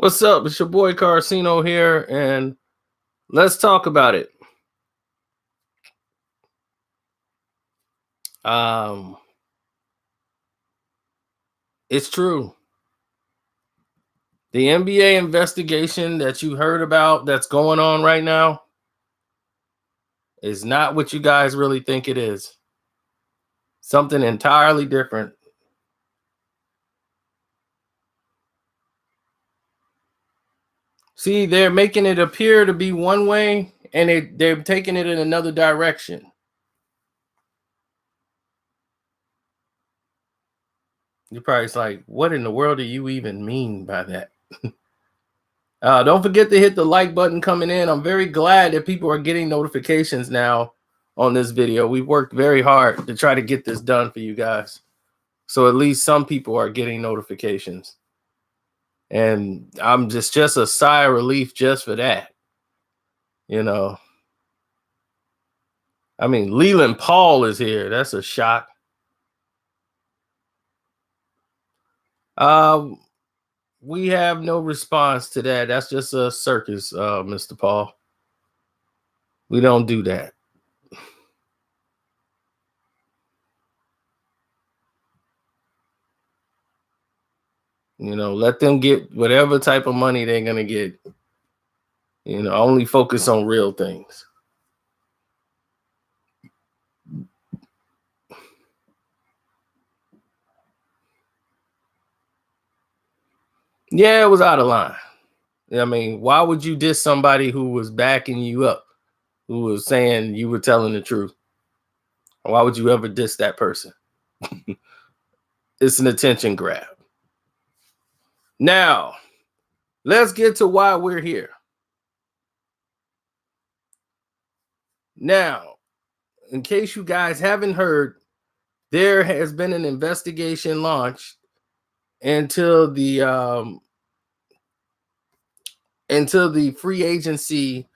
What's up? It's your boy Carcino here, and let's talk about it. Um, it's true. The NBA investigation that you heard about that's going on right now is not what you guys really think it is. Something entirely different. See, they're making it appear to be one way, and they're taking it in another direction. You're probably like, what in the world do you even mean by that? Don't forget to hit the like button coming in. I'm very glad that people are getting notifications now on this video. We worked very hard to try to get this done for you guys. So at least some people are getting notifications. And I'm just a sigh of relief just for that. You know, I mean, Leland Paul is here. That's a shock. We have no response to that. That's just a circus, Mr. Paul. We don't do that. You know, let them get whatever type of money they're going to get. You know, only focus on real things. Yeah, it was out of line. I mean, why would you diss somebody who was backing you up, who was saying you were telling the truth? Why would you ever diss that person? It's an attention grab. Now, let's get to why we're here. Now, in case you guys haven't heard, there has been an investigation launched into the free agency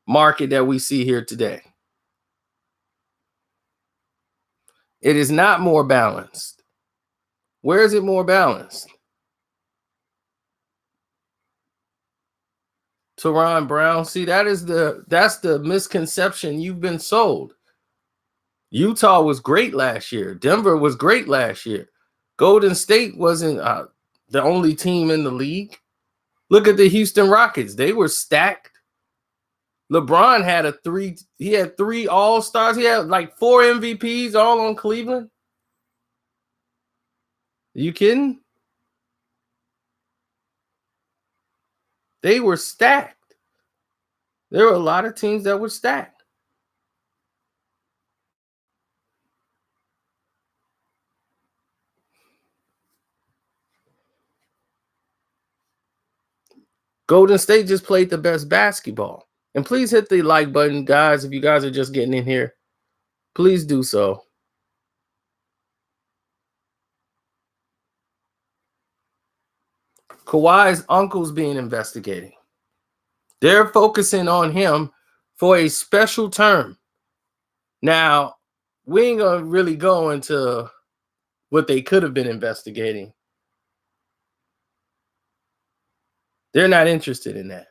market that we see here today. It is not more balanced. Where is it more balanced? Teron Brown. See, that's the misconception you've been sold. Utah was great last year. Denver was great last year. Golden State wasn't the only team in the league. Look at the Houston Rockets. They were stacked. LeBron had three all-stars. He had like 4 MVPs all on Cleveland. Are you kidding? They were stacked. There were a lot of teams that were stacked. Golden State just played the best basketball. And please hit the like button, guys, if you guys are just getting in here. Please do so. Kawhi's uncle's being investigated. They're focusing on him for a special term. Now, we ain't going to really go into what they could have been investigating. They're not interested in that.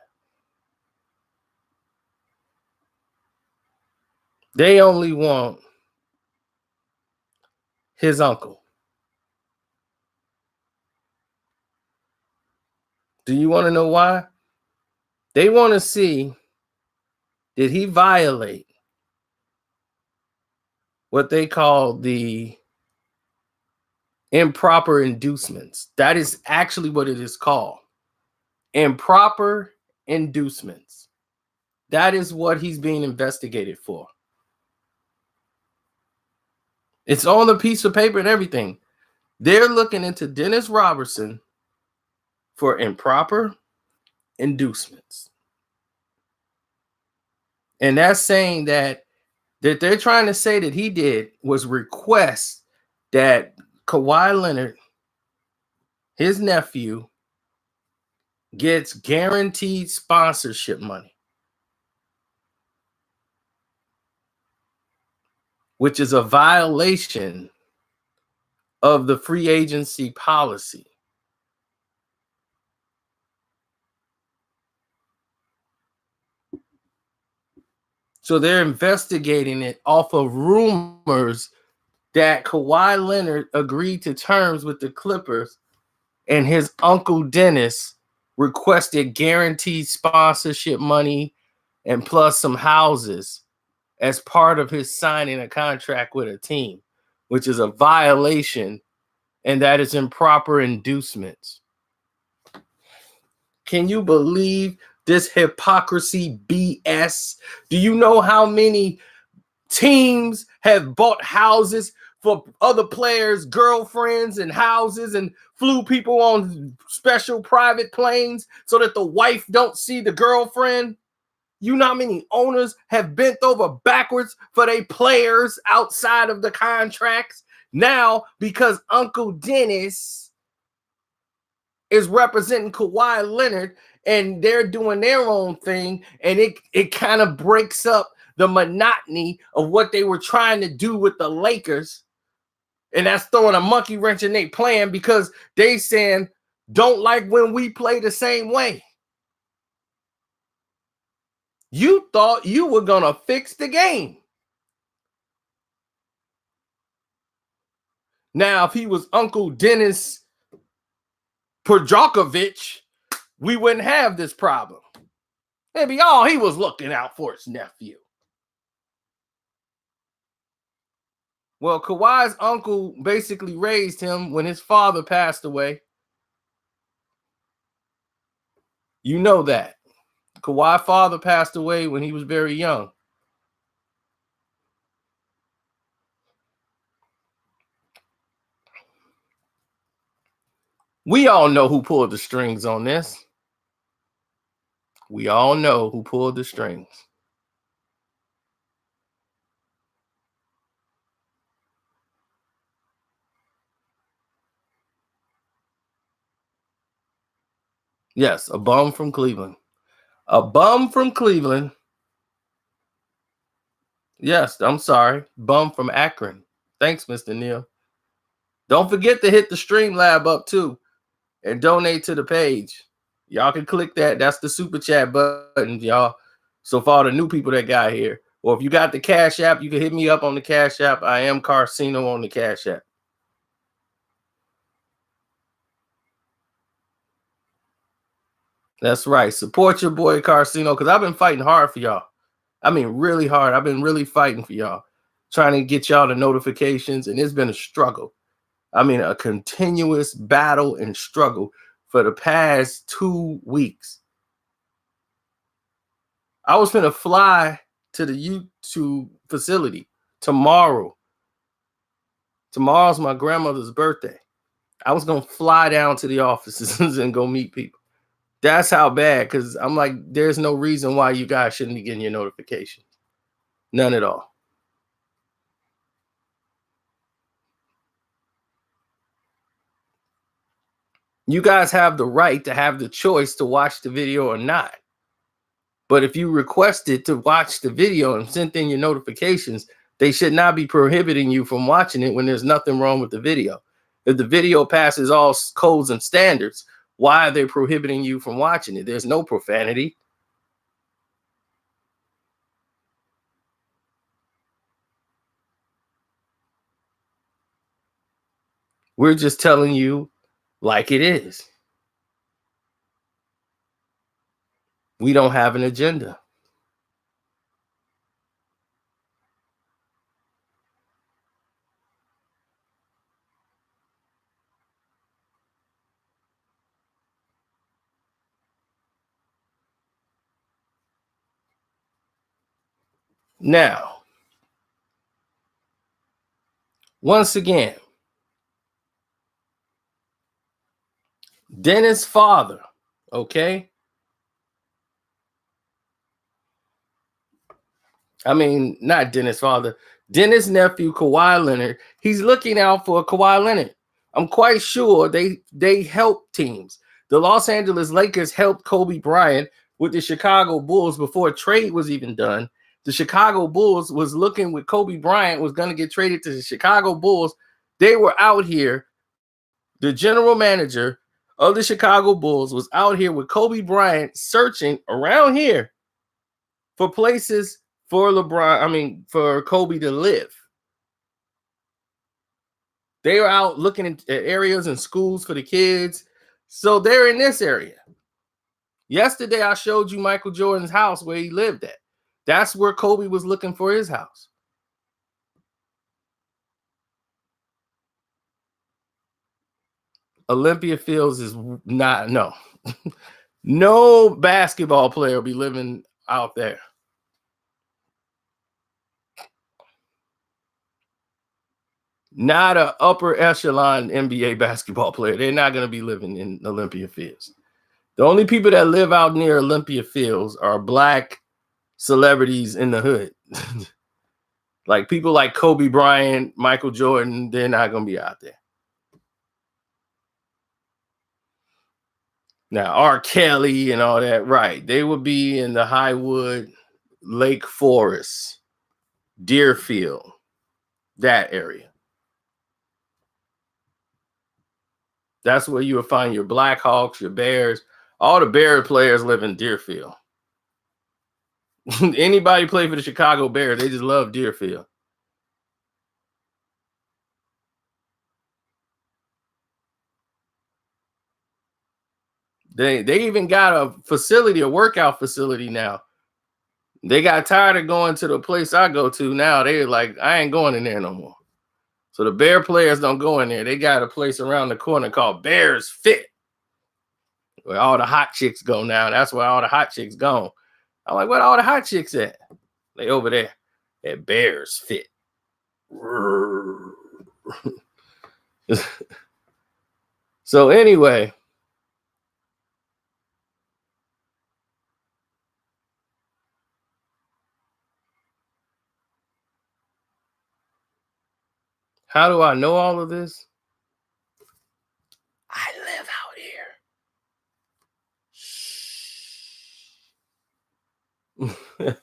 They only want his uncle. Do you want to know why? They want to see, did he violate what they call the improper inducements? That is actually what it is called. Improper inducements. That is what he's being investigated for. It's on the piece of paper and everything. They're looking into Dennis Robertson for improper inducements. And that's saying that they're trying to say that he did was request that Kawhi Leonard, his nephew, gets guaranteed sponsorship money, which is a violation of the free agency policy. So they're investigating it off of rumors that Kawhi Leonard agreed to terms with the Clippers and his uncle Dennis requested guaranteed sponsorship money and plus some houses as part of his signing a contract with a team, which is a violation, and that is improper inducements. Can you believe this hypocrisy BS? Do you know how many teams have bought houses for other players' girlfriends and houses and flew people on special private planes so that the wife don't see the girlfriend? You know how many owners have bent over backwards for their players outside of the contracts? Now, because Uncle Dennis is representing Kawhi Leonard and they're doing their own thing, and it kind of breaks up the monotony of what they were trying to do with the Lakers. And that's throwing a monkey wrench in their plan because they saying, don't like when we play the same way. You thought you were going to fix the game. Now, if he was Uncle Dennis Projakovic, we wouldn't have this problem. Maybe he was looking out for his nephew. Well, Kawhi's uncle basically raised him when his father passed away. You know that. Kawhi's father passed away when he was very young. We all know who pulled the strings on this. We all know who pulled the strings. Yes, a bum from Cleveland. A bum from Cleveland. Yes, I'm sorry. Bum from Akron. Thanks, Mr. Neal. Don't forget to hit the Streamlab up too and donate to the page. Y'all can click that. That's the super chat button, y'all. So for all the new people that got here, or if you got the Cash App, you can hit me up on the Cash App. I am Carcino on the Cash App. That's right. Support your boy Carcino because I've been fighting hard for y'all. I mean, really hard. I've been really fighting for y'all, trying to get y'all the notifications, and it's been a struggle. I mean, a continuous battle and struggle for the past 2 weeks. I was going to fly to the YouTube facility tomorrow. Tomorrow's my grandmother's birthday. I was going to fly down to the offices and go meet people. That's how bad, because I'm like, there's no reason why you guys shouldn't be getting your notifications. None at all. You guys have the right to have the choice to watch the video or not. But if you requested to watch the video and sent in your notifications, they should not be prohibiting you from watching it when there's nothing wrong with the video. If the video passes all codes and standards, why are they prohibiting you from watching it? There's no profanity. We're just telling you like it is. We don't have an agenda. Now, once again, Dennis' father, okay? I mean, not Dennis' father. Dennis' nephew, Kawhi Leonard, he's looking out for Kawhi Leonard. I'm quite sure they help teams. The Los Angeles Lakers helped Kobe Bryant with the Chicago Bulls before a trade was even done. The Chicago Bulls was looking with Kobe Bryant was going to get traded to the Chicago Bulls. They were out here. The general manager of the Chicago Bulls was out here with Kobe Bryant searching around here for places for LeBron, I mean, for Kobe to live. They were out looking at areas and schools for the kids. So they're in this area. Yesterday, I showed you Michael Jordan's house where he lived at. That's where Kobe was looking for his house. Olympia Fields is not, no. No basketball player will be living out there. Not an upper echelon NBA basketball player. They're not going to be living in Olympia Fields. The only people that live out near Olympia Fields are black celebrities in the hood. Like people like Kobe Bryant, Michael Jordan, they're not going to be out there. Now, R. Kelly and all that, right. They would be in the Highwood, Lake Forest, Deerfield, that area. That's where you will find your Blackhawks, your Bears. All the Bear players live in Deerfield. Anybody play for the Chicago Bears, they just love Deerfield. They even got a facility, a workout facility now. They got tired of going to the place I go to now. They're like, I ain't going in there no more. So the Bear players don't go in there. They got a place around the corner called Bears Fit, where all the hot chicks go now. That's where all the hot chicks go. I'm like, where all the hot chicks at? They over there at Bears Fit. So anyway, how do I know all of this? I live out here.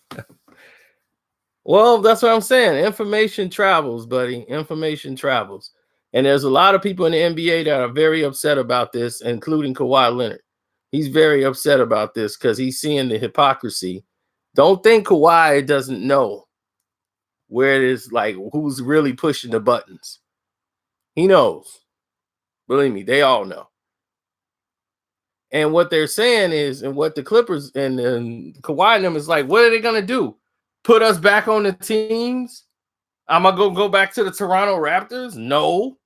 Well, that's what I'm saying. Information travels, buddy. Information travels. And there's a lot of people in the NBA that are very upset about this, including Kawhi Leonard. He's very upset about this because he's seeing the hypocrisy. Don't think Kawhi doesn't know where it is, like who's really pushing the buttons. He knows. Believe me, they all know. And what they're saying is, and what the Clippers and Kawhi and them is like, what are they going to do? Put us back on the teams? I'm going to go back to the Toronto Raptors? No.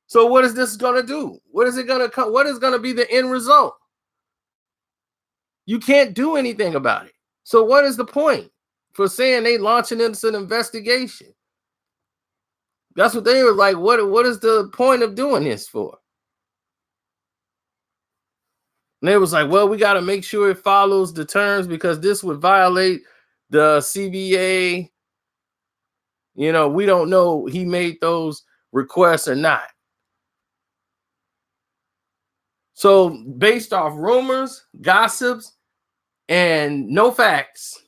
So what is this going to do? What is it going to come? What is going to be the end result? You can't do anything about it. So what is the point for saying they launching into an investigation? That's what they were like. What is the point of doing this for? And they was like, well, we got to make sure it follows the terms because this would violate the CBA. You know, we don't know he made those requests or not. So based off rumors, gossips, and no facts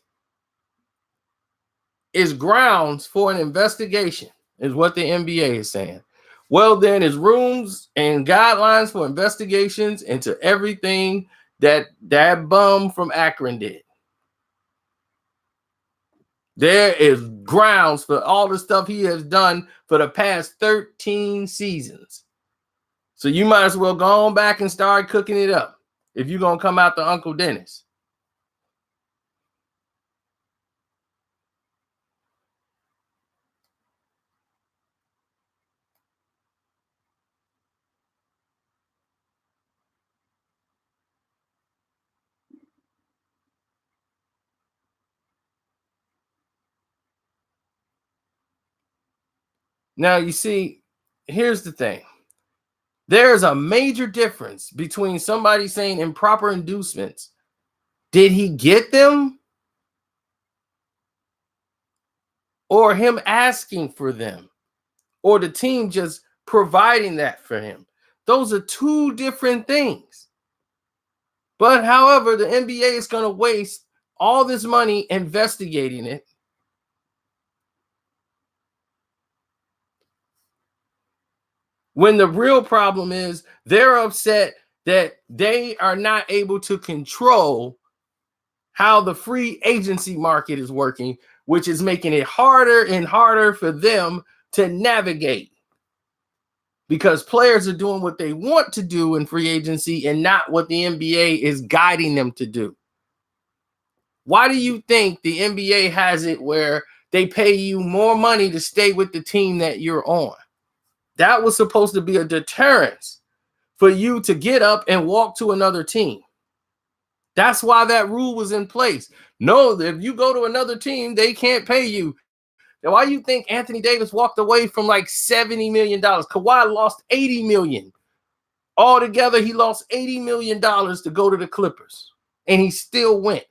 is grounds for an investigation, is what the NBA is saying. Well, then is rules and guidelines for investigations into everything that bum from Akron did. There is grounds for all the stuff he has done for the past 13 seasons. So you might as well go on back and start cooking it up if you're going to come out to Uncle Dennis. Now, you see, here's the thing. There's a major difference between somebody saying improper inducements. Did he get them? Or him asking for them? Or the team just providing that for him? Those are two different things. But however, the NBA is going to waste all this money investigating it. When the real problem is they're upset that they are not able to control how the free agency market is working which is making it harder and harder for them to navigate because players are doing what they want to do in free agency and not what the NBA is guiding them to do. Why do you think the NBA has it where they pay you more money to stay with the team that you're on? That was supposed to be a deterrence for you to get up and walk to another team. That's why that rule was in place. No, if you go to another team, they can't pay you. Now, why do you think Anthony Davis walked away from like $70 million? Kawhi lost $80 million. Altogether, he lost $80 million to go to the Clippers, and he still went.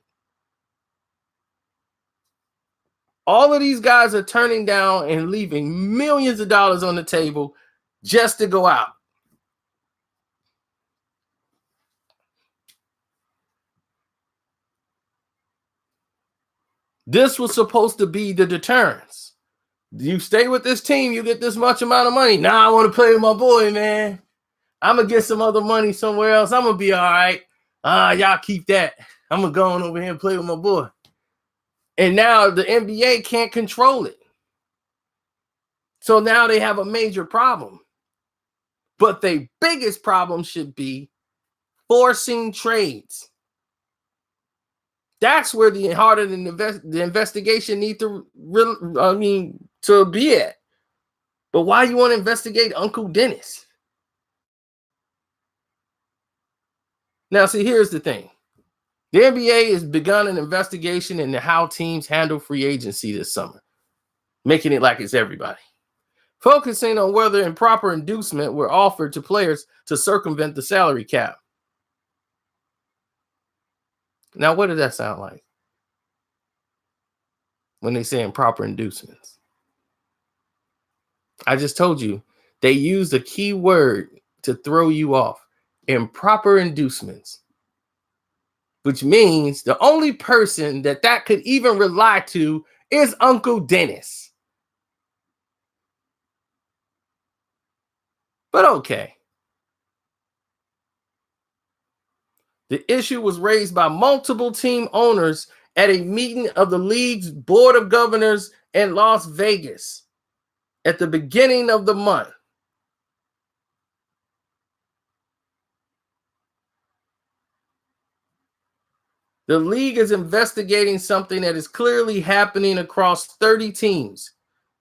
All of these guys are turning down and leaving millions of dollars on the table just to go out. This was supposed to be the deterrence. You stay with this team, you get this much amount of money. Nah, I want to play with my boy, man. I'm going to get some other money somewhere else. I'm going to be all right. Y'all keep that. I'm going to go on over here and play with my boy. And now the NBA can't control it. So now they have a major problem. But the biggest problem should be forcing trades. That's where the harder the investigation need to to be at. But why you want to investigate Uncle Dennis? Now, see, here's the thing. The NBA has begun an investigation into how teams handle free agency this summer, making it like it's everybody. Focusing on whether improper inducement were offered to players to circumvent the salary cap. Now, what does that sound like when they say improper inducements? I just told you they used a key word to throw you off. Improper inducements. Which means the only person that could even rely to is Uncle Dennis. But okay. The issue was raised by multiple team owners at a meeting of the league's board of governors in Las Vegas at the beginning of the month. The league is investigating something that is clearly happening across 30 teams,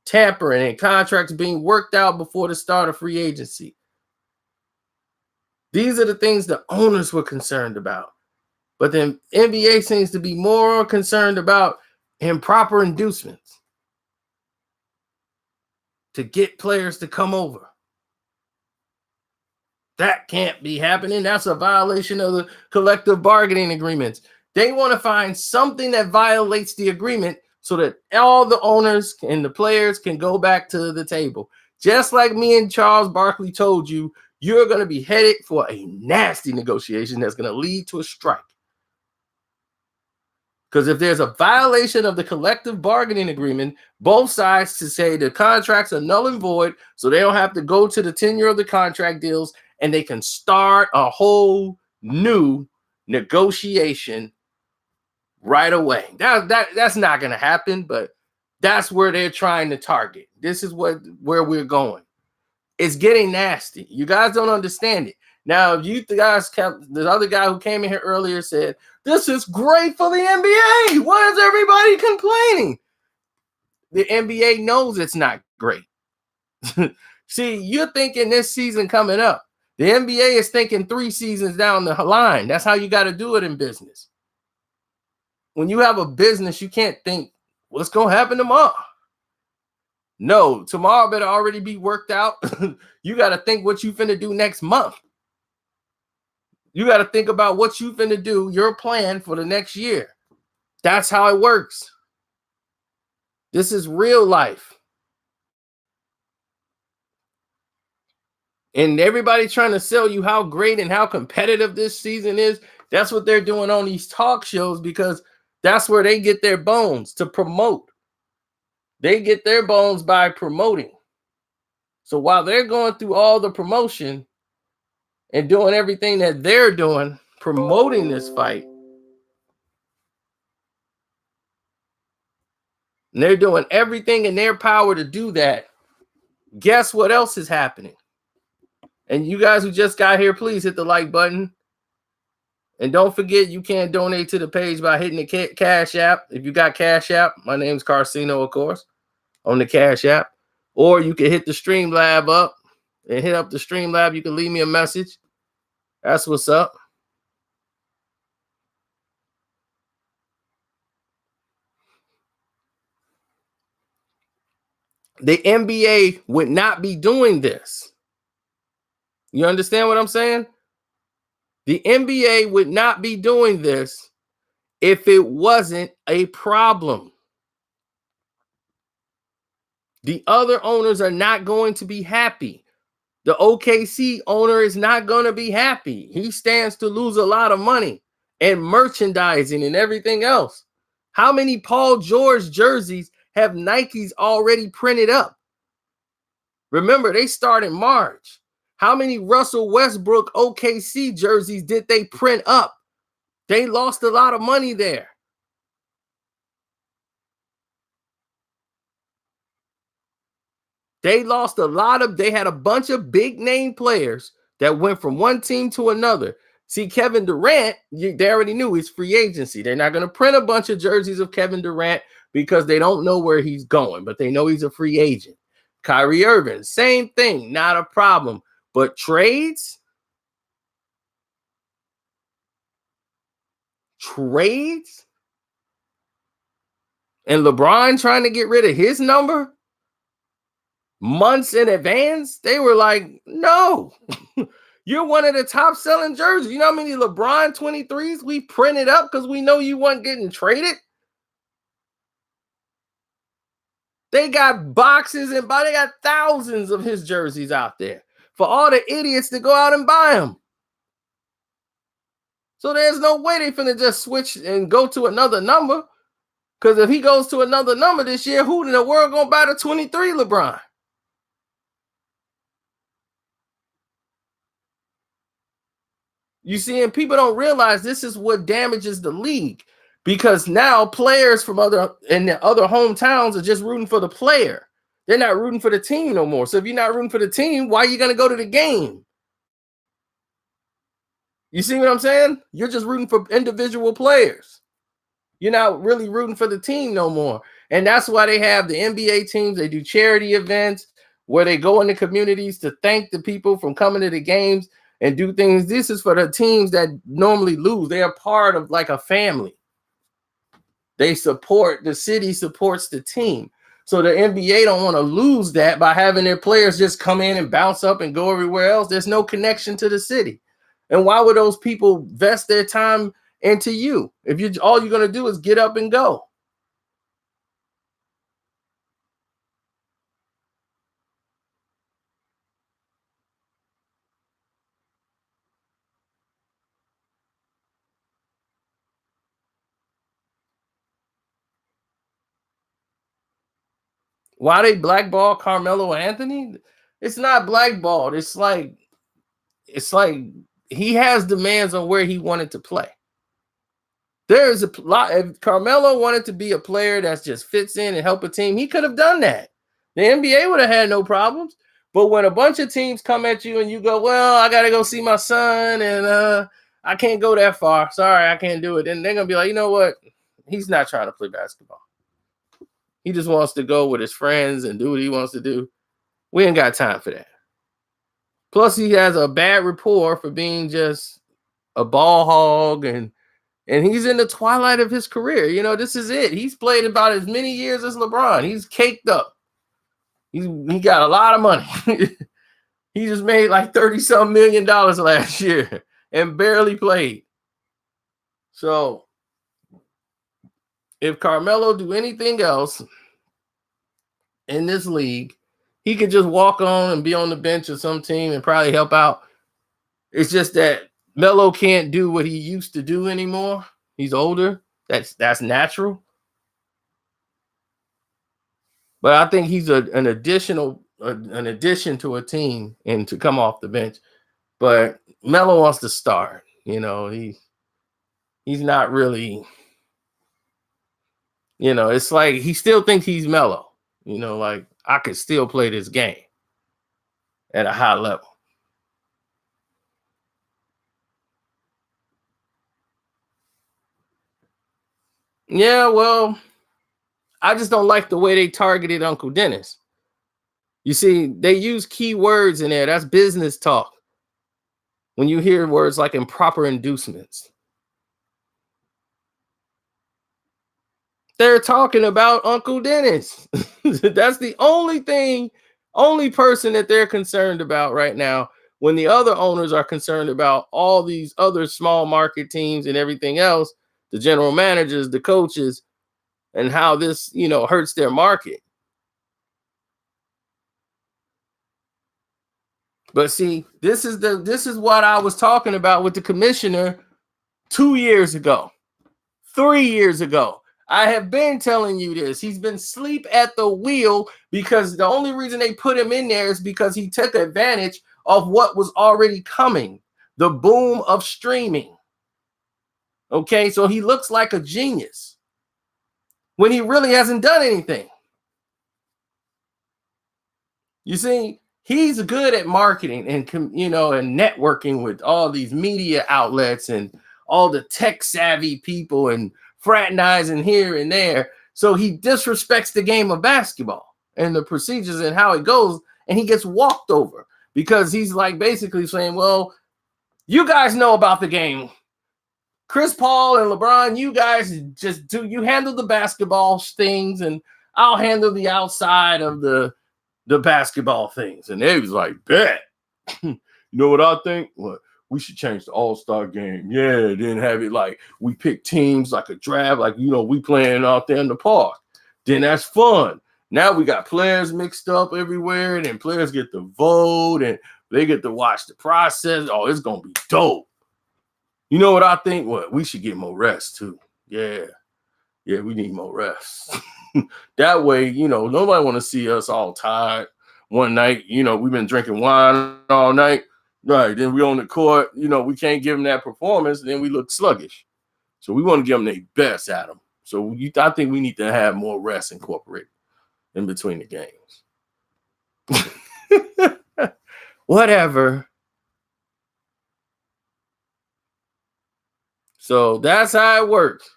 tampering and contracts being worked out before the start of free agency. These are the things the owners were concerned about. But the NBA seems to be more concerned about improper inducements to get players to come over. That can't be happening. That's a violation of the collective bargaining agreements. They want to find something that violates the agreement so that all the owners and the players can go back to the table. Just like me and Charles Barkley told you, you're going to be headed for a nasty negotiation that's going to lead to a strike. Because if there's a violation of the collective bargaining agreement, both sides to say the contracts are null and void, so they don't have to go to the tenure of the contract deals, and they can start a whole new negotiation right away. That's not going to happen, but that's where they're trying to target. This is where we're going. It's getting nasty. You guys don't understand it. Now, if you guys kept, the other guy who came in here earlier said, this is great for the NBA. Why is everybody complaining? The NBA knows it's not great. See, you're thinking this season coming up. The NBA is thinking 3 seasons down the line. That's how you got to do it in business. When you have a business, you can't think, what's going to happen tomorrow? No, tomorrow better already be worked out. You got to think what you finna do next month. You got to think about what you finna do, your plan for the next year. That's how it works. This is real life. And everybody trying to sell you how great and how competitive this season is. That's what they're doing on these talk shows because that's where they get their bones to promote. They get their bones by promoting. So while they're going through all the promotion and doing everything that they're doing, promoting this fight, And they're doing everything in their power to do that. Guess what else is happening? And you guys who just got here, please hit the like button. And don't forget, you can donate to the page by hitting the Cash App. If you got Cash App, my name's Carcino, of course, on the Cash App. Or you can hit the Streamlab up and hit up the Streamlab. You can leave me a message. That's what's up. The NBA would not be doing this. You understand what I'm saying? The NBA would not be doing this if it wasn't a problem. The other owners are not going to be happy. The OKC owner is not going to be happy. He stands to lose a lot of money and merchandising and everything else. How many Paul George jerseys have Nikes already printed up? Remember, they start in March. How many Russell Westbrook OKC jerseys did they print up? They lost a lot of money there. They lost a lot of, they had a bunch of big name players that went from one team to another. See, Kevin Durant, they already knew his free agency. They're not going to print a bunch of jerseys of Kevin Durant because they don't know where he's going, but they know he's a free agent. Kyrie Irving, same thing, not a problem. But trades? And LeBron trying to get rid of his number months in advance? They were like, no, you're one of the top selling jerseys. You know how many LeBron 23s we printed up because we know you weren't getting traded? They got boxes and they got thousands of his jerseys out there for all the idiots to go out and buy them. So there's no way they're finna just switch and go to another number. Because if he goes to another number this year, who in the world gonna buy the 23 LeBron? You see, and people don't realize this is what damages the league. Because now players from other hometowns are just rooting for the player. They're not rooting for the team no more. So if you're not rooting for the team, why are you going to go to the game? You see what I'm saying? You're just rooting for individual players. You're not really rooting for the team no more. And that's why they have the NBA teams. They do charity events where they go in the communities to thank the people from coming to the games and do things. This is for the teams that normally lose. They are part of like a family. They support, the city supports the team. So the NBA don't want to lose that by having their players just come in and bounce up and go everywhere else. There's no connection to the city. And why would those people vest their time into you if you all you're going to do is get up and go? Why they blackball Carmelo Anthony? It's not blackballed. It's like he has demands on where he wanted to play. There's a lot. If Carmelo wanted to be a player that just fits in and help a team, he could have done that. The NBA would have had no problems. But when a bunch of teams come at you and you go, well, I got to go see my son and I can't go that far. Sorry, I can't do it. And they're going to be like, you know what? He's not trying to play basketball. He just wants to go with his friends and do what he wants to do. We ain't got time for that. Plus, he has a bad rapport for being just a ball hog, and he's in the twilight of his career. You know, this is it. He's played about as many years as LeBron. He's caked up. He got a lot of money. He just made like $30-some million last year and barely played. So if Carmelo do anything else in this league, he could just walk on and be on the bench of some team and probably help out. It's just that Melo can't do what he used to do anymore. He's older. That's natural. But I think he's an addition to a team and to come off the bench. But Melo wants to start. You know, he's not really You know, it's like he still thinks he's mellow. You know, like I could still play this game at a high level. Yeah, well, I just don't like the way they targeted Uncle Dennis. You see, they use key words in there. That's business talk. When you hear words like improper inducements, they're talking about Uncle Dennis. That's the only person that they're concerned about right now. When the other owners are concerned about all these other small market teams and everything else, the general managers, the coaches, and how this, hurts their market. But see, this is what I was talking about with the commissioner 2 years ago, 3 years ago. I have been telling you this. He's been asleep at the wheel because the only reason they put him in there is because he took advantage of what was already coming, the boom of streaming. Okay, so he looks like a genius when he really hasn't done anything. You see, he's good at marketing and and networking with all these media outlets and all the tech savvy people and fraternizing here and there. So he disrespects the game of basketball and the procedures and how it goes, and he gets walked over because he's like basically saying, "Well, you guys know about the game. Chris Paul and LeBron, you guys you handle the basketball things, and I'll handle the outside of the basketball things." And they was like, bet. You know what I think? What, we should change the all-star game. Yeah, then have it like we pick teams like a draft, like we playing out there in the park. Then that's fun. Now we got players mixed up everywhere, and then players get to vote and they get to watch the process. Oh, it's gonna be dope. You know what I think? What, we should get more rest too. Yeah, we need more rest. That way, nobody want to see us all tired one night. We've been drinking wine all night. Right. Then we on the court, we can't give them that performance. Then we look sluggish. So we want to give them their best at them. So I think we need to have more rest incorporated in between the games. Whatever. So that's how it works.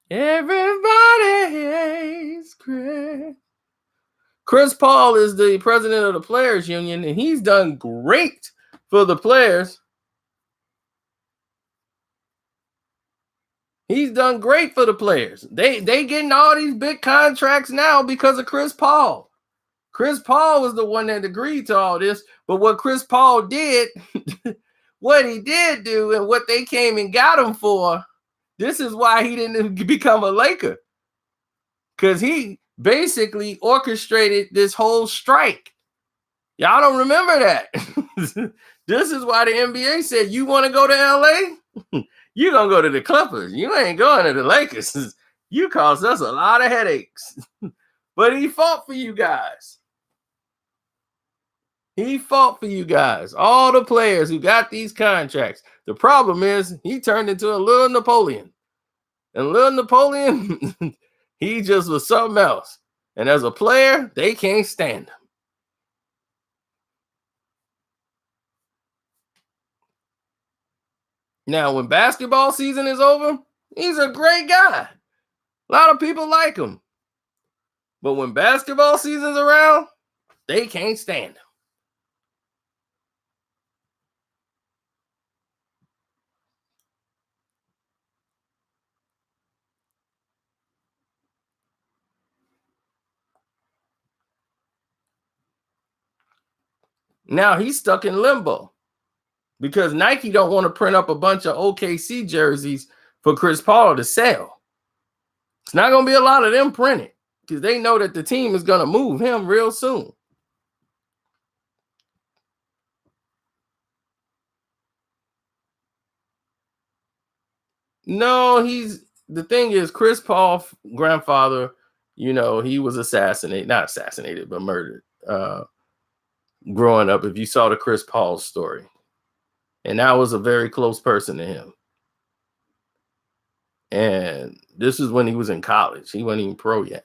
Everybody hates Chris. Chris Paul is the president of the Players Union, and he's done great for the players. He's done great for the players. They getting all these big contracts now because of Chris Paul. Chris Paul was the one that agreed to all this. But what Chris Paul did, what he did do, and what they came and got him for, this is why he didn't become a Laker. Because he basically orchestrated this whole strike. Y'all don't remember that. This is why the NBA said, you want to go to LA? You're going to go to the Clippers. You ain't going to the Lakers. You caused us a lot of headaches. But he fought for you guys. He fought for you guys. All the players who got these contracts. The problem is he turned into a little Napoleon. And little Napoleon, he just was something else. And as a player, they can't stand him. Now, when basketball season is over, he's a great guy. A lot of people like him. But when basketball season's around, they can't stand him. Now he's stuck in limbo because Nike don't want to print up a bunch of OKC jerseys for Chris Paul to sell. It's not going to be a lot of them printed because they know that the team is going to move him real soon. No, the thing is, Chris Paul's grandfather, he was not assassinated, but murdered growing up. If you saw the Chris Paul story, and that was a very close person to him. And this is when he was in college. He wasn't even pro yet.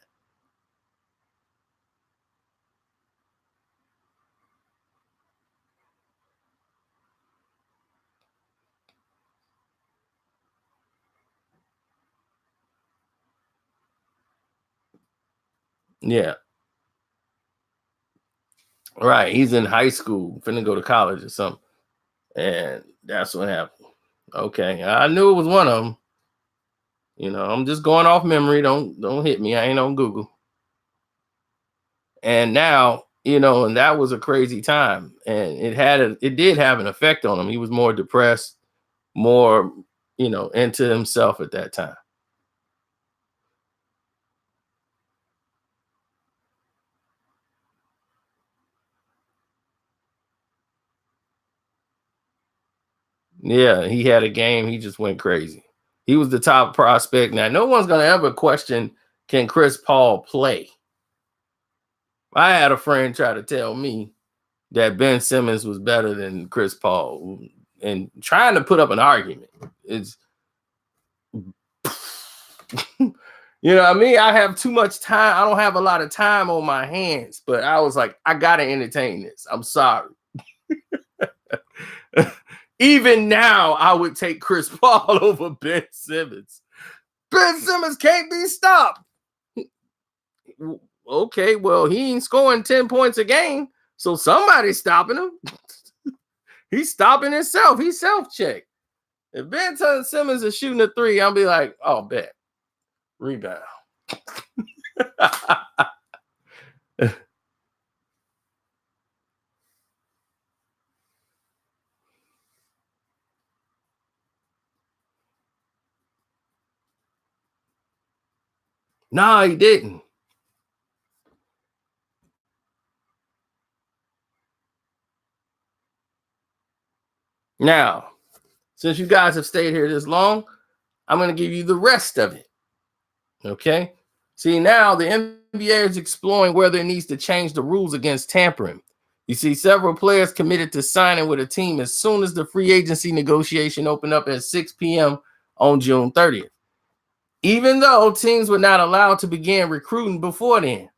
Yeah. Right. He's in high school, finna go to college or something. And that's what happened. Okay. I knew it was one of them. I'm just going off memory. Don't hit me. I ain't on Google. And now, and that was a crazy time. And it did have an effect on him. He was more depressed, more, into himself at that time. Yeah, he had a game, he just went crazy. He was the top prospect. Now, no one's gonna ever question, can Chris Paul play? I had a friend try to tell me that Ben Simmons was better than Chris Paul and trying to put up an argument. It's what I mean? I have too much time. I don't have a lot of time on my hands, but I was like, I gotta entertain this. I'm sorry. Even now, I would take Chris Paul over Ben Simmons. Ben Simmons can't be stopped. Okay, well, he ain't scoring 10 points a game, so somebody's stopping him. He's stopping himself. He's self-checked. If Ben Simmons is shooting a three, I'll be like, oh, bet. Rebound. No, he didn't. Now, since you guys have stayed here this long, I'm going to give you the rest of it. Okay? See, now the NBA is exploring whether it needs to change the rules against tampering. You see, several players committed to signing with a team as soon as the free agency negotiation opened up at 6 p.m. on June 30th, even though teams were not allowed to begin recruiting before then.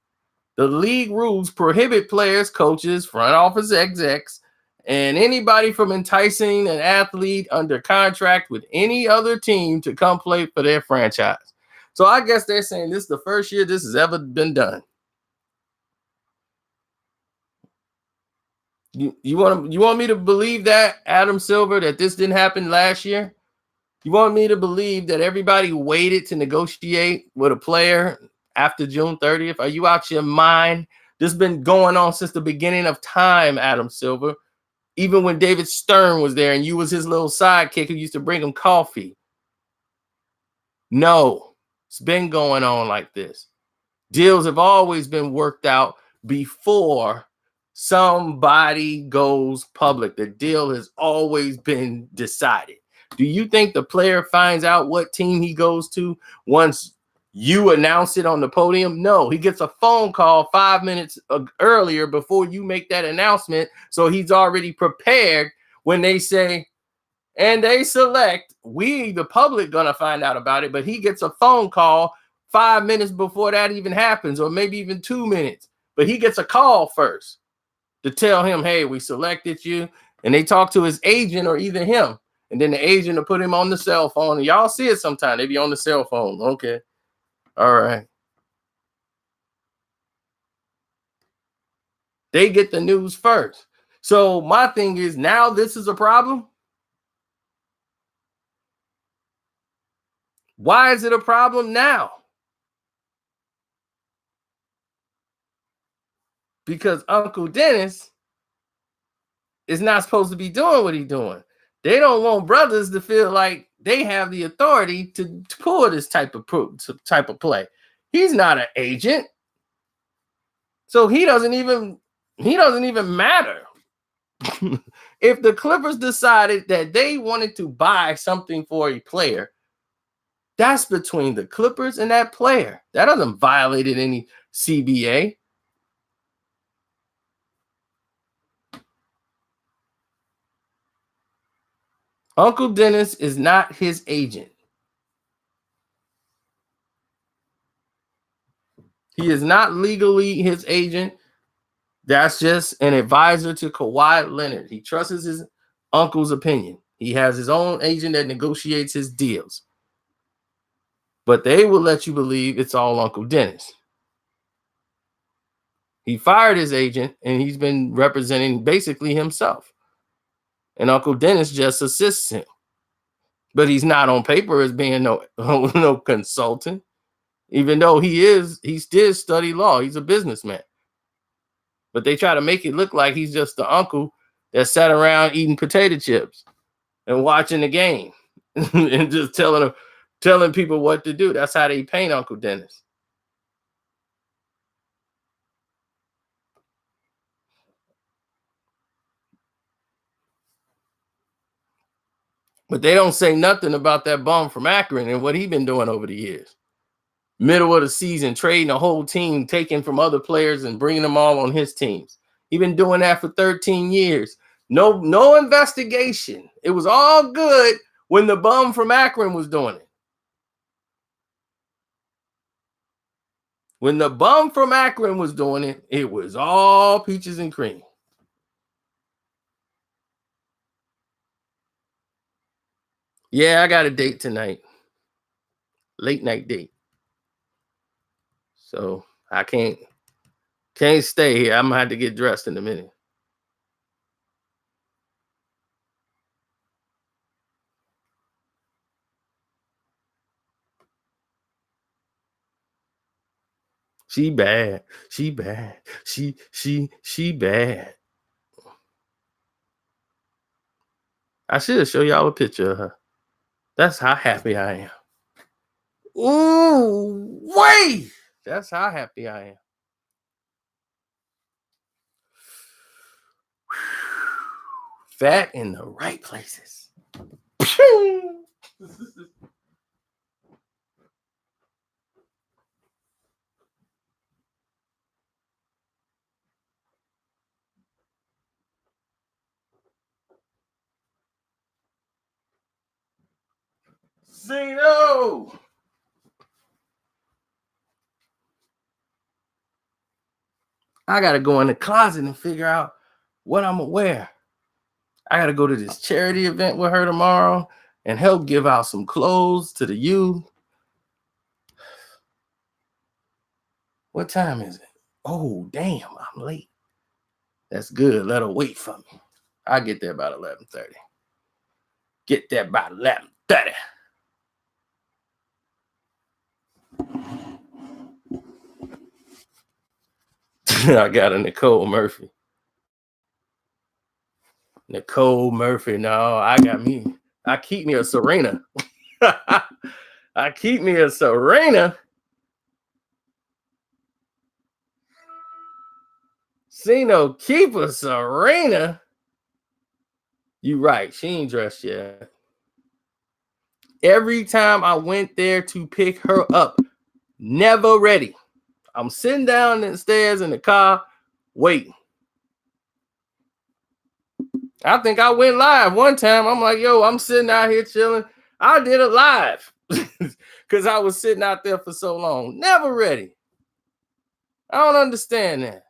The league rules prohibit players, coaches, front office execs, and anybody from enticing an athlete under contract with any other team to come play for their franchise. So I guess they're saying this is the first year this has ever been done. You want me to believe that, Adam Silver, that this didn't happen last year? You want me to believe that everybody waited to negotiate with a player after June 30th? Are you out your mind? This has been going on since the beginning of time, Adam Silver. Even when David Stern was there and you was his little sidekick who used to bring him coffee. No, it's been going on like this. Deals have always been worked out before somebody goes public. The deal has always been decided. Do you think the player finds out what team he goes to once you announce it on the podium? No, he gets a phone call 5 minutes earlier before you make that announcement. So he's already prepared when they say, and they select, we, the public, gonna find out about it, but he gets a phone call 5 minutes before that even happens, or maybe even 2 minutes. But he gets a call first to tell him, hey, we selected you. And they talk to his agent or either him. And then the agent will put him on the cell phone. And y'all see it sometime. They be on the cell phone. Okay. All right. They get the news first. So my thing is, now this is a problem. Why is it a problem now? Because Uncle Dennis is not supposed to be doing what he's doing. They don't want brothers to feel like they have the authority to pull this type of play. He's not an agent, so he doesn't even matter. If the Clippers decided that they wanted to buy something for a player, that's between the Clippers and that player. That doesn't violate any CBA. Uncle Dennis is not his agent. He is not legally his agent. That's just an advisor to Kawhi Leonard. He trusts his uncle's opinion. He has his own agent that negotiates his deals. But they will let you believe it's all Uncle Dennis. He fired his agent, and he's been representing basically himself. And Uncle Dennis just assists him. But he's not on paper as being no consultant, even though he still study law. He's a businessman. But they try to make it look like he's just the uncle that sat around eating potato chips and watching the game and just telling people what to do. That's how they paint Uncle Dennis. But they don't say nothing about that bum from Akron and what he been doing over the years. Middle of the season, trading a whole team, taking from other players and bringing them all on his teams. He been doing that for 13 years. No investigation. It was all good when the bum from Akron was doing it. When the bum from Akron was doing it, it was all peaches and cream. Yeah, I got a date tonight. Late night date. So I can't stay here. I'm gonna have to get dressed in a minute. She bad. She bad. She bad. I should show y'all a picture of her. That's how happy I am. Ooh, wait. That's how happy I am. Fat in the right places. Zeno! I gotta go in the closet and figure out what I'm gonna wear. I gotta go to this charity event with her tomorrow and help give out some clothes to the youth. What time is it? Oh, damn, I'm late. That's good. Let her wait for me. I'll get there about 11:30. Get there about 11:30. I got a Nicole Murphy. Nicole Murphy. No, I keep me a Serena. I keep me a Serena. Zeno, keep a Serena. You right. She ain't dressed yet. Every time I went there to pick her up, never ready. I'm sitting down the stairs in the car, waiting. I think I went live one time. I'm like, yo, I'm sitting out here chilling. I did it live because I was sitting out there for so long. Never ready. I don't understand that.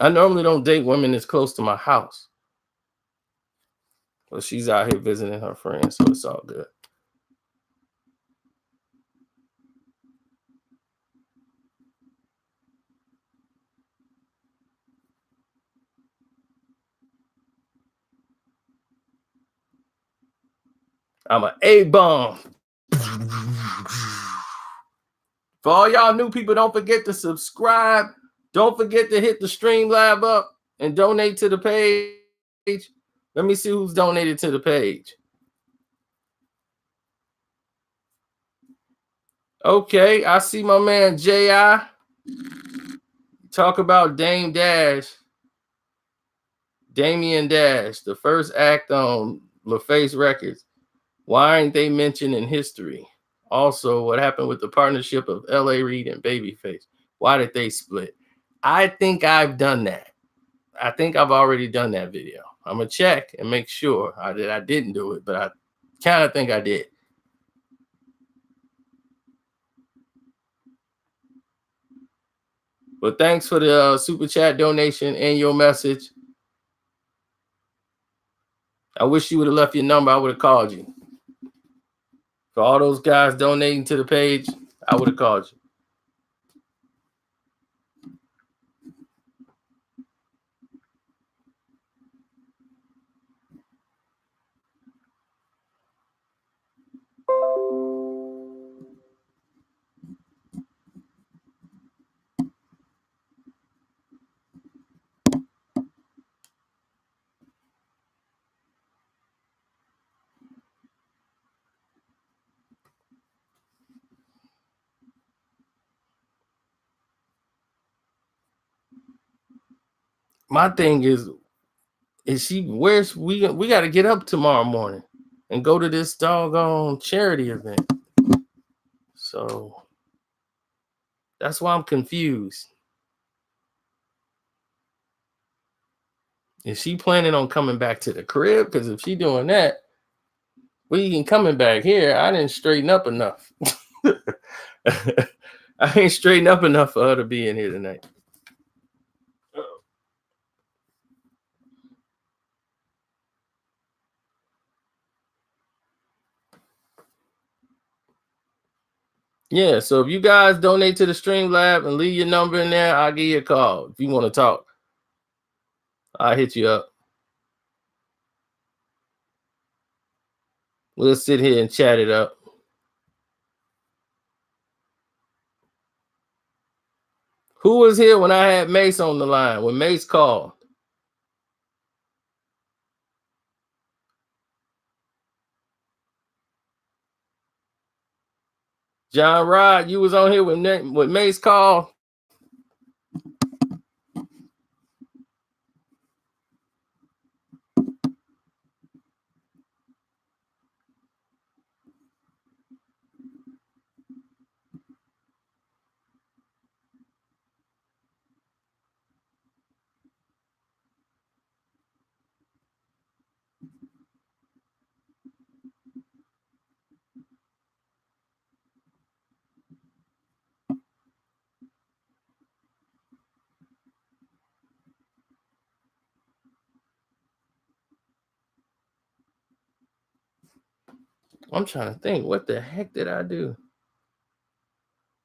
I normally don't date women this close to my house. But she's out here visiting her friends, so it's all good. I'm an A-bomb. For all y'all new people, don't forget to subscribe. Don't forget to hit the Streamlab up and donate to the page. Let me see who's donated to the page. Okay, I see my man J.I. talk about Damian Dash, the first act on LaFace Records. Why aren't they mentioned in history? Also, what happened with the partnership of L.A. Reid and Babyface? Why did they split? I think I've done that. I think I've already done that video. I'm going to check and make sure that I didn't do it, but I kind of think I did. But thanks for the super chat donation and your message. I wish you would have left your number. I would have called you. For all those guys donating to the page, I would have called you. My thing is where's we got to get up tomorrow morning and go to this doggone charity event. So that's why I'm confused. Is she planning on coming back to the crib? Because if she doing that, we ain't coming back here. I didn't straighten up enough. I ain't straightened up enough for her to be in here tonight. Yeah, so if you guys donate to the Streamlab and leave your number in there, I'll give you a call. If you want to talk, I'll hit you up. We'll sit here and chat it up. Who was here when I had Mace on the line, when Mace called? John Rod, you was on here when Mace called? I'm trying to think. What the heck did I do?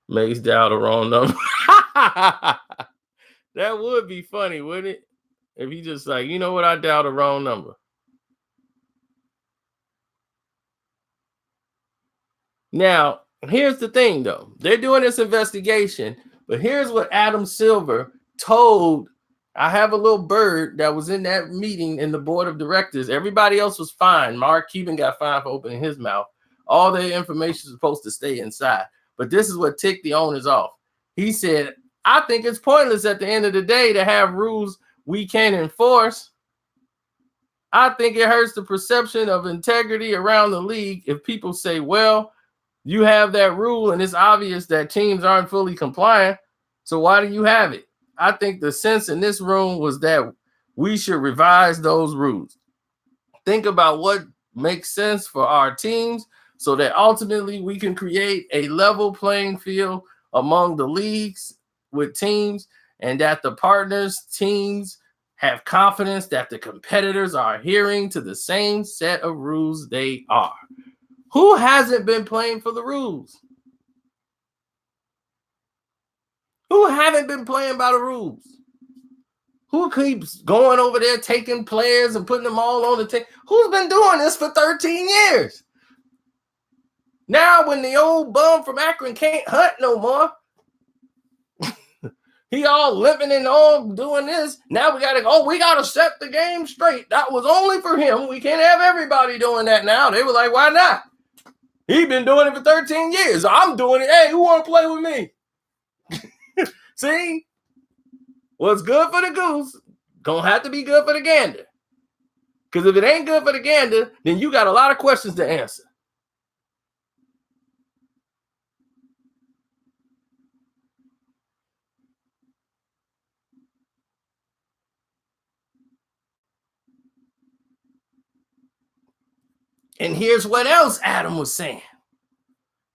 Mace dialed the wrong number. That would be funny, wouldn't it? If he just like, you know what, I dialed the wrong number. Now, here's the thing, though. They're doing this investigation, but here's what Adam Silver told. I have a little bird that was in that meeting in the board of directors. Everybody else was fine. Mark Cuban got fined for opening his mouth. All the information is supposed to stay inside. But this is what ticked the owners off. He said, I think it's pointless at the end of the day to have rules we can't enforce. I think it hurts the perception of integrity around the league if people say, well, you have that rule and it's obvious that teams aren't fully compliant. So why do you have it? I think the sense in this room was that we should revise those rules. Think about what makes sense for our teams so that ultimately we can create a level playing field among the leagues with teams, and that the partners, teams have confidence that the competitors are adhering to the same set of rules they are. Who hasn't been playing for the rules? Who haven't been playing by the rules? Who keeps going over there taking players and putting them all on the team? Who's been doing this for 13 years? Now when the old bum from Akron can't hunt no more, He all living and all doing this. Now we gotta set the game straight. That was only for him. We can't have everybody doing that now. They were like, why not? He been doing it for 13 years. I'm doing it. Hey, who want to play with me? See? What's good for the goose gonna have to be good for the gander. Because if it ain't good for the gander, then you got a lot of questions to answer. And here's what else Adam was saying.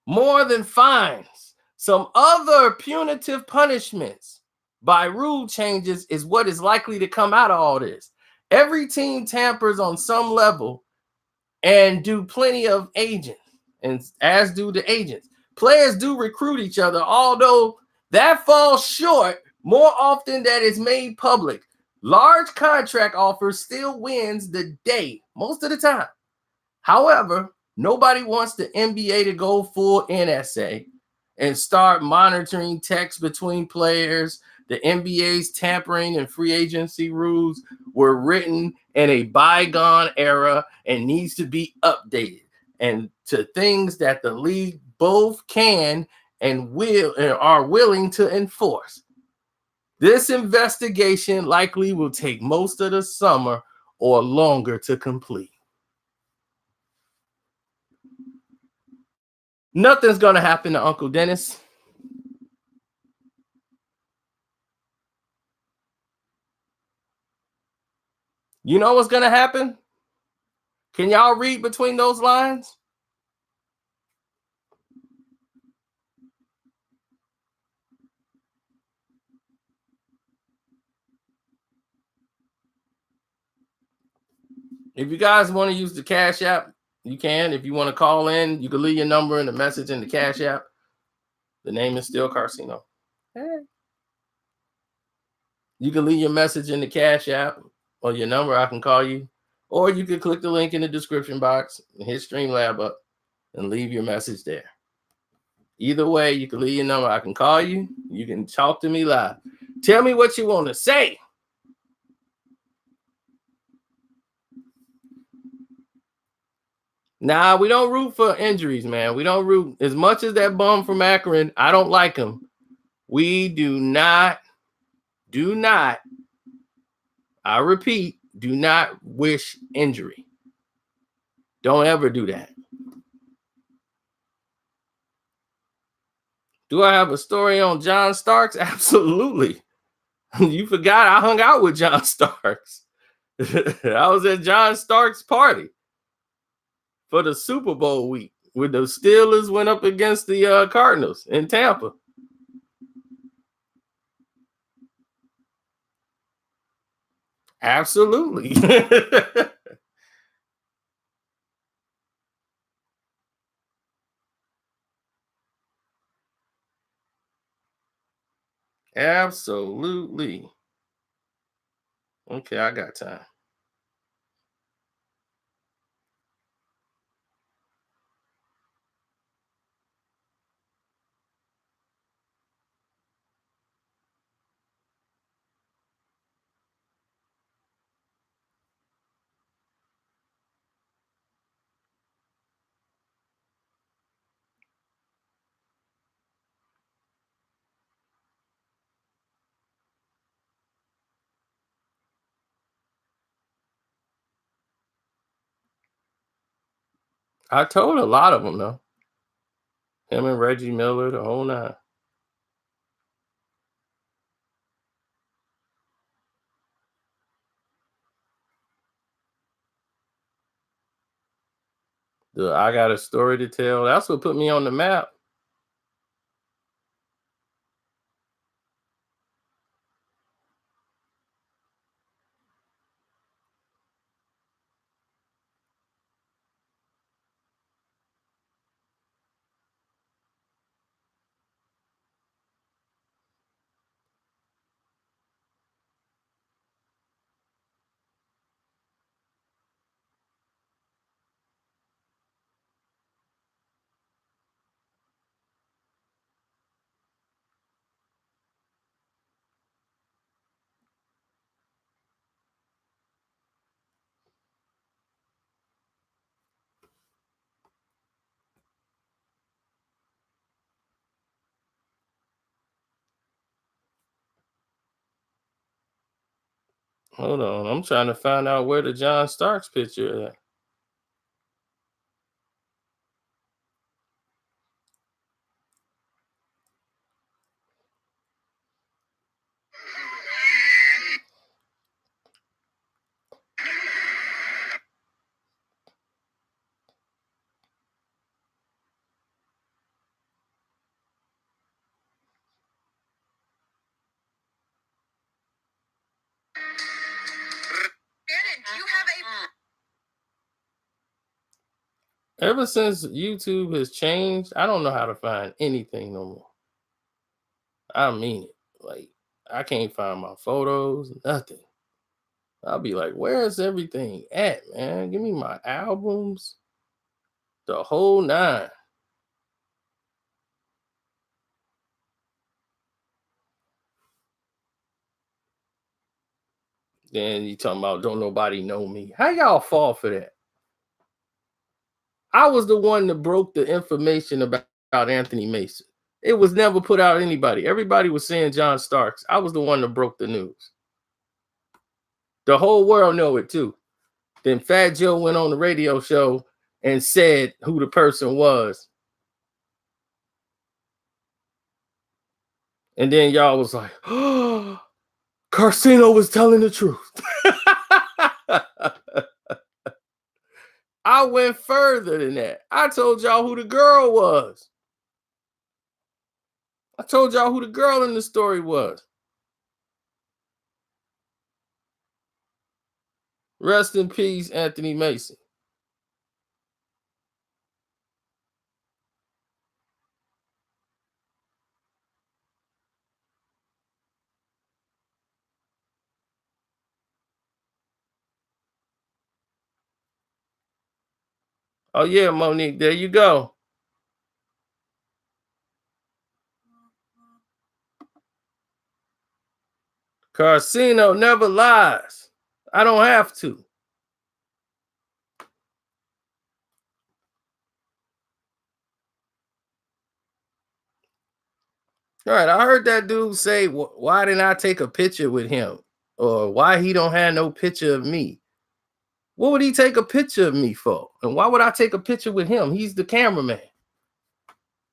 More than fines, some other punitive punishments by rule changes is what is likely to come out of all this. Every team tampers on some level and do plenty of agents, and as do the agents. Players do recruit each other, although that falls short more often than it's made public. Large contract offers still wins the day most of the time. However, nobody wants the NBA to go full NSA and start monitoring texts between players. The NBA's tampering and free agency rules were written in a bygone era and needs to be updated and to things that the league both can and will and are willing to enforce. This investigation likely will take most of the summer or longer to complete. Nothing's going to happen to Uncle Dennis. You know what's going to happen? Can y'all read between those lines? If you guys want to use the Cash App, you can. If you want to call in, you can leave your number and a message in the Cash App. The name is still Carcino. Hey. You can leave your message in the Cash App or your number. I can call you. Or you can click the link in the description box and hit Streamlab up and leave your message there. Either way, you can leave your number. I can call you. You can talk to me live. Tell me what you want to say. Nah, we don't root for injuries, man. We don't root. As much as that bum from Akron, I don't like him. We do not, I repeat, do not wish injury. Don't ever do that. Do I have a story on John Starks? Absolutely. You forgot I hung out with John Starks. I was at John Starks' party for the Super Bowl week when the Steelers went up against the Cardinals in Tampa. Absolutely. Absolutely. Okay, I got time. I told a lot of them though. Him and Reggie Miller, the whole nine. I got a story to tell. That's what put me on the map. Hold on. I'm trying to find out where the John Starks picture is. Ever since YouTube has changed, I don't know how to find anything no more. I mean it. Like, I can't find my photos, nothing. I'll be like, where's everything at, man? Give me my albums, the whole nine. Then you talking about don't nobody know me. How y'all fall for that? I was the one that broke the information about Anthony Mason. It was never put out anybody. Everybody was saying John Starks. I was the one that broke the news. The whole world know it too. Then Fat Joe went on the radio show and said who the person was. And then y'all was like, oh, Carcino was telling the truth. I went further than that. I told y'all who the girl was. I told y'all who the girl in the story was. Rest in peace, Anthony Mason. Oh, yeah, Monique, there you go. Carcino never lies. I don't have to. All right, I heard that dude say, why didn't I take a picture with him? Or why he don't have no picture of me? What would he take a picture of me for? And why would I take a picture with him? He's the cameraman.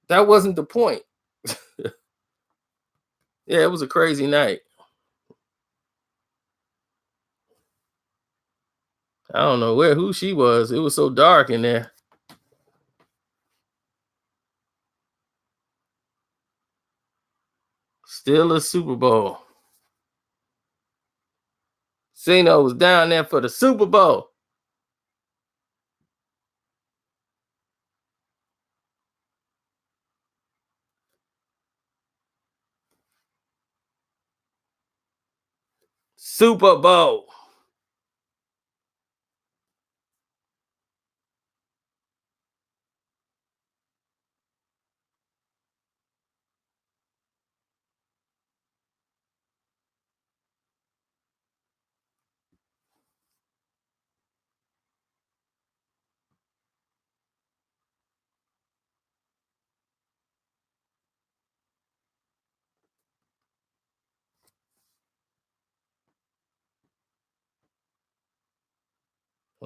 That wasn't the point. Yeah, it was a crazy night. I don't know who she was. It was so dark in there. Still a Super Bowl. Cena was down there for the Super Bowl. Super Bowl.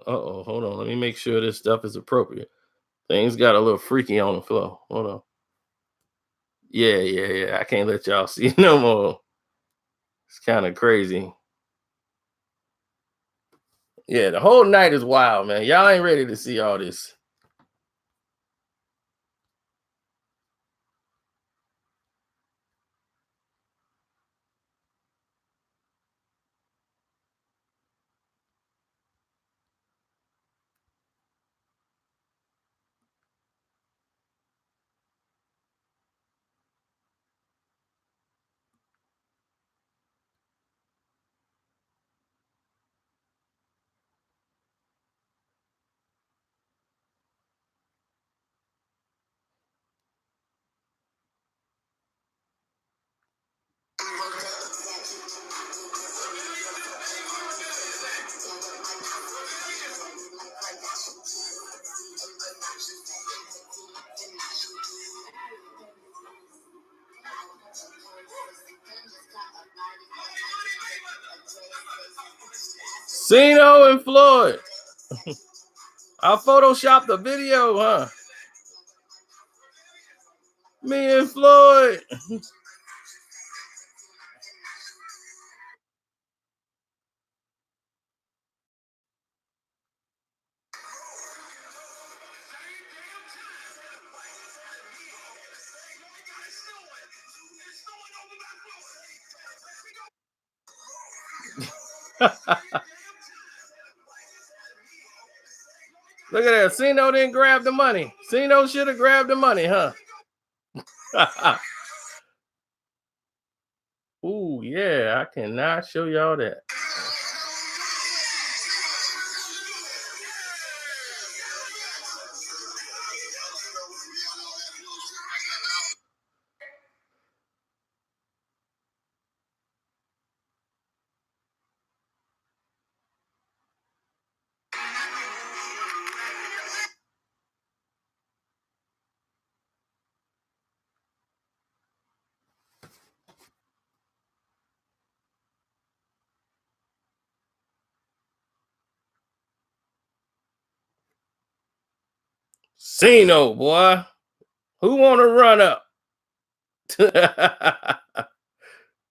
Uh-oh, hold on. Let me make sure this stuff is appropriate. Things got a little freaky on the floor. Hold on. Yeah. I can't let y'all see no more. It's kind of crazy. Yeah, the whole night is wild, man. Y'all ain't ready to see all this. Cino and Floyd. I photoshopped the video, huh? Me and Floyd. Look at that. Cino didn't grab the money. Cino should have grabbed the money, huh? Ooh, yeah. I cannot show y'all that. Cino, boy. Who want to run up?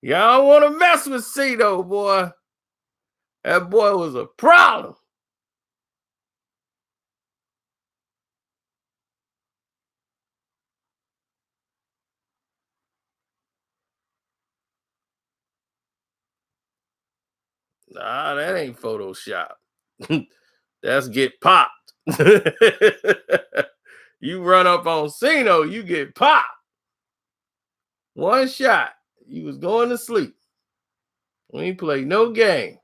Y'all want to mess with Cino, boy. That boy was a problem. Nah, that ain't Photoshop. That's get popped. You run up on Cino, you get popped. One shot. You was going to sleep. We ain't play no game.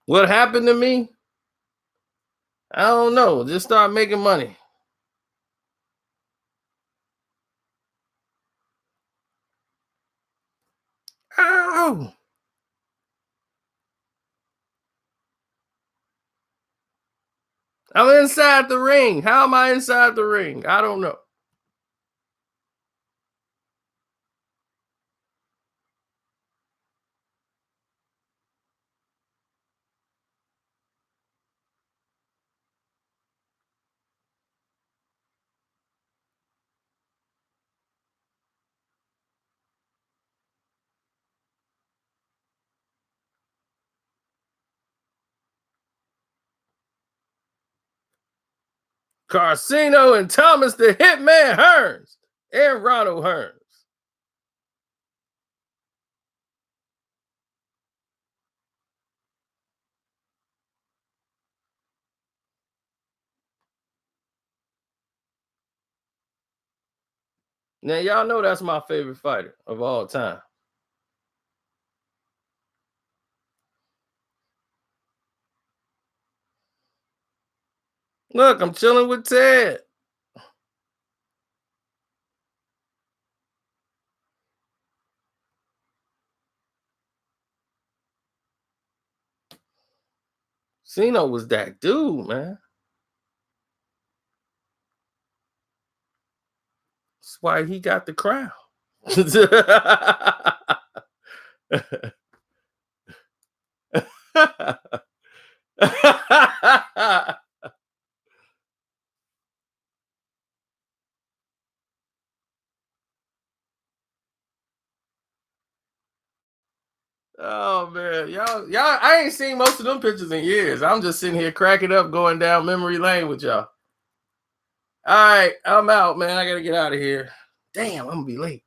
What happened to me? I don't know. Just start making money. Ow! I'm inside the ring. How am I inside the ring? I don't know. Carcino and Thomas the Hitman Hearns and Ronald Hearns. Now, y'all know that's my favorite fighter of all time. Look, I'm chilling with Ted. Cino was that dude, man. That's why he got the crown. Oh man, y'all, I ain't seen most of them pictures in years. I'm just sitting here cracking up, going down memory lane with y'all. All right, I'm out, man. I gotta get out of here. Damn, I'm gonna be late.